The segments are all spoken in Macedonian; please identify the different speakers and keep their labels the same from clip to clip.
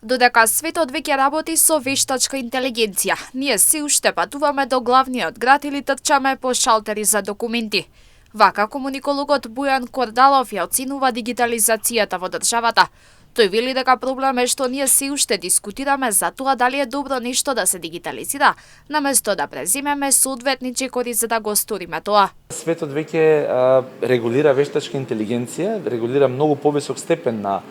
Speaker 1: Додека светот веќе работи со вештачка интелигенција, ние се уште патуваме до главниот град или трчаме по шалтери за документи. Вака комуникологот Бујан Кордалов ја оценува дигитализацијата во државата. Тој вели дека проблем е што ние се уште дискутираме за тоа дали е добро нешто да се дигитализира, наместо да преземеме соодветни чекори за да го сториме тоа.
Speaker 2: Светот веќе регулира вештачка интелигенција, регулира многу повисок степен на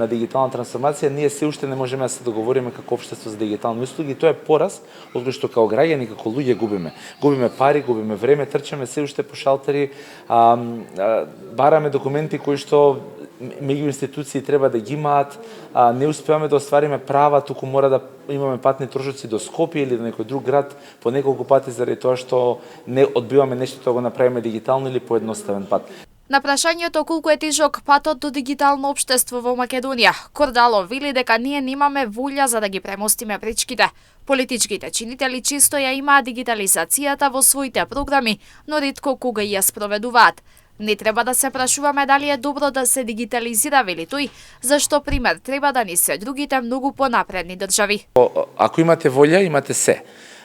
Speaker 2: дигитална трансформација. Ние се уште не можеме да се договориме како општество за дигитални услуги. Тоа е пораз, од кој што како граѓани, како луѓе губиме. Губиме пари, губиме време, трчаме се уште по шалтери, бараме документи кои што меѓу институции треба да ги имаат, не успеваме да оствариме права, туку мора да имаме патни трошоци до Скопје или до некој друг град по неколку пати заради тоа што не одбиваме нешто да го направиме дигитално или по едноставен пат.
Speaker 1: На прашањето колку е тежок патот до дигитално општество во Македонија, Кордалов вели дека ние немаме волја за да ги премостиме пречките. Политичките чинители често ја имаат дигитализацијата во своите програми, но ретко кога ја спроведуваат. Не треба да се прашуваме дали е добро да се дигитализира, вели тој, зашто пример треба да ни се другите многу понапредни држави.
Speaker 2: Ако имате волја, имате се.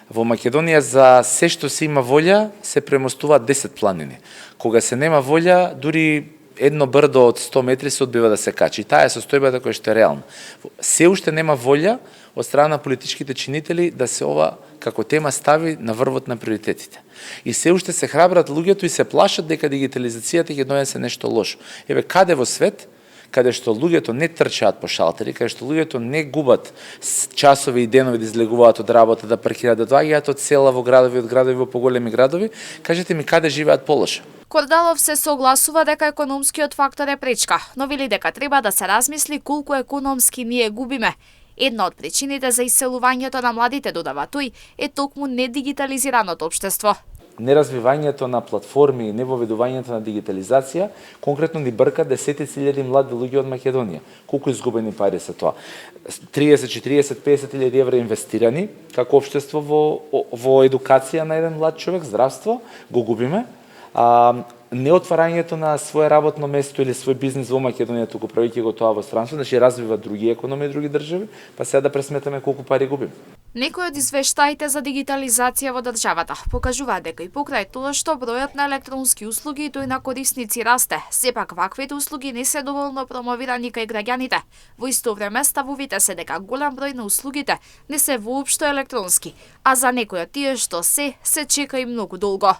Speaker 2: Во Македонија за се што се има волја, се премостуваат 10 планини. Кога се нема волја, дури едно брдо од 100 метри се одбива да се качи. Таа е состојбата која што е реална. Се уште нема волја од страна на политичките чинители да се ова како тема стави на врвот на приоритетите. И се уште се храбрат луѓето и се плашат дека дигитализацијата ќе донесе нешто лошо. Еве каде во свет каде што луѓето не трчаат по шалтери, каде што луѓето не губат часови и денови да излегуваат од работа, да паркираат, да доаѓаат од села во градови, од градови во поголеми градови, кажете ми каде живеат полошо.
Speaker 1: Кордалов се согласува дека економскиот фактор е пречка, но вели дека треба да се размисли колку економски ние губиме. Една од причините за иселувањето на младите, додава тој, е токму недигитализираното општество.
Speaker 2: Неразвивањето на платформи и невоведувањето на дигитализација конкретно ни брка десетици илјади млади луѓе од Македонија. Колку изгубени пари се тоа? 30, 40, 50 илјади евра инвестирани како општество во едукација на еден млад човек, здравство, го губиме. Неотварањето на свое работно место или свој бизнис во Македонија, туку правејќи го тоа во странство, значи развива други економии, други држави, па сега да пресметаме колку пари губим.
Speaker 1: Некои од извештаите за дигитализација во државата покажуваат дека и покрај тоа што бројот на електронски услуги и тој на корисници расте, сепак ваквите услуги не се доволно промовирани кај граѓаните. Во исто време ставовите се дека голем број на услугите не се воопшто електронски, а за некои од тие што се чека и многу долго.